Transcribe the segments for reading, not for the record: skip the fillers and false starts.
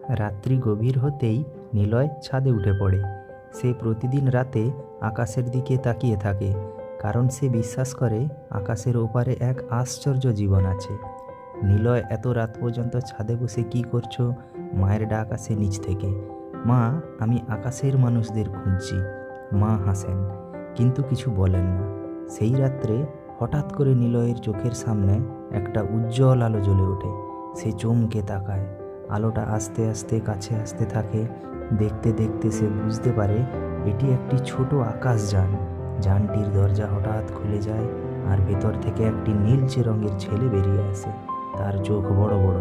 রাত্রি গভীর হতেই নিলয় ছাদে উঠে পড়ে। সে প্রতিদিন রাতে আকাশের দিকে তাকিয়ে থাকে, কারণ সে বিশ্বাস করে আকাশের ওপারে এক আশ্চর্য জীবন আছে। নিলয়, এত রাত পর্যন্ত ছাদে বসে কি করছো? মায়ের ডাক আসে নিচ থেকে। মা, আমি আকাশের মানুষদের খুঁজছি। মা হাসেন, কিন্তু কিছু বলেন না। সেই রাত্রে হঠাৎ করে নিলয়ের চোখের সামনে একটা উজ্জ্বল আলো জ্বলে ওঠে। সে চমকে তাকায়। আলোটা আস্তে আস্তে কাছে আসতে থাকে। দেখতে দেখতে সে বুঝতে পারে এটি একটি ছোট আকাশযান। যানটির দরজা হঠাৎ খুলে যায়, আর ভেতর থেকে একটি নীলচে রঙের ছেলে বেরিয়ে আসে। তার চোখ বড় বড়,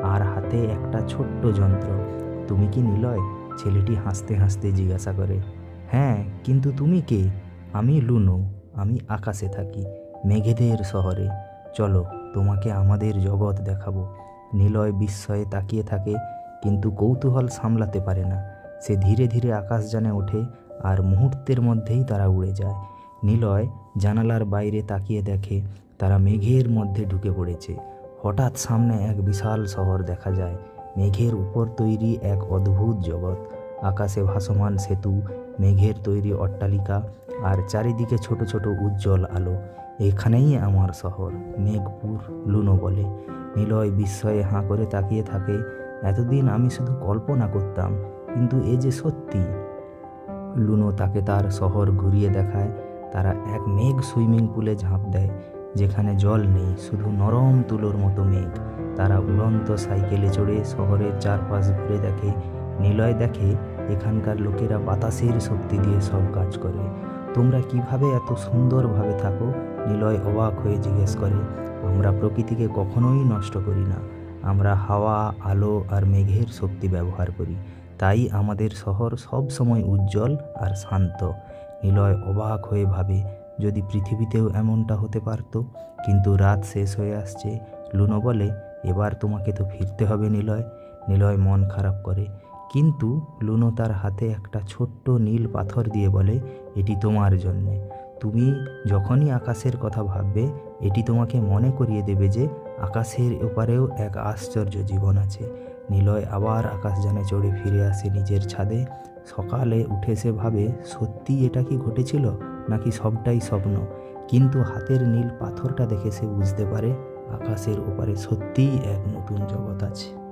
আর হাতে একটা ছোট্ট যন্ত্র। তুমি কি নিলয়? ছেলেটি হাসতে হাসতে জিজ্ঞাসা করে। হ্যাঁ, কিন্তু তুমি কে? আমি লুনো। আমি আকাশে থাকি, মেঘেদের শহরে। চলো, তোমাকে আমাদের জগৎ দেখাবো। নিলয় বিস্ময়ে তাকিয়ে থাকে, কিন্তু কৌতূহল সামলাতে পারে না। সে ধীরে ধীরে আকাশযানে ওঠে, আর মুহূর্তের মধ্যেই তারা উড়ে যায়। নিলয় জানালার বাইরে তাকিয়ে দেখে তারা মেঘের মধ্যে ঢুকে পড়েছে। হঠাৎ সামনে এক বিশাল শহর দেখা যায়। মেঘের উপর তৈরি এক অদ্ভুত জগৎ। আকাশে ভাসমান সেতু, মেঘের তৈরি অট্টালিকা, আর চারিদিকে ছোট ছোট উজ্জ্বল আলো। এখানেই আমার শহর, মেঘপুর, লুনো বলে। নিলয় বিস্ময়ে হাঁ করে তাকিয়ে থাকে। এতদিন আমি শুধু কল্পনা করতাম, কিন্তু এ যে সত্যি। লুনো তাকে তার শহর ঘুরিয়ে দেখায়। তারা এক মেঘ সুইমিং পুলে ঝাঁপ দেয়, যেখানে জল নেই, শুধু নরম তুলোর মতো মেঘ। তারা উড়ন্ত সাইকেলে চড়ে শহরের চারপাশ ঘুরে দেখে। নিলয় দেখে এখানকার লোকেরা বাতাসের শক্তি দিয়ে সব কাজ করে। তোমরা কিভাবে এত সুন্দরভাবে থাকো? নিলয় অবাক হয়ে জিজ্ঞেস করে। আমরা প্রকৃতিকে কখনোই নষ্ট করি না। আমরা হাওয়া, আলো আর মেঘের শক্তি ব্যবহার করি। তাই আমাদের শহর সব সময় উজ্জ্বল আর শান্ত। নিলয় অবাক হয়ে ভাবে, যদি পৃথিবীতেও এমনটা হতে পারত। কিন্তু রাত শেষ হয়ে আসছে। লুনো বলে, এবার তোমাকে তো ফিরতে হবে নিলয়। নিলয় মন খারাপ করে, কিন্তু লুনো তার হাতে একটা ছোট্ট নীল পাথর দিয়ে বলে, এটি তোমার জন্যে। তুমি যখনই আকাশের কথা ভাববে, এটি তোমাকে মনে করিয়ে দেবে যে আকাশের ওপারেও এক আশ্চর্য জীবন আছে। নিলয় আবার আকাশযানে চড়ে ফিরে আসে নিজের ছাদে। সকালে উঠে সে ভাবে, সত্যি এটা কি ঘটেছিল, নাকি সবটাই স্বপ্ন? কিন্তু হাতের নীল পাথরটা দেখে সে বুঝতে পারে আকাশের ওপারে সত্যিই এক নতুন জগৎ আছে।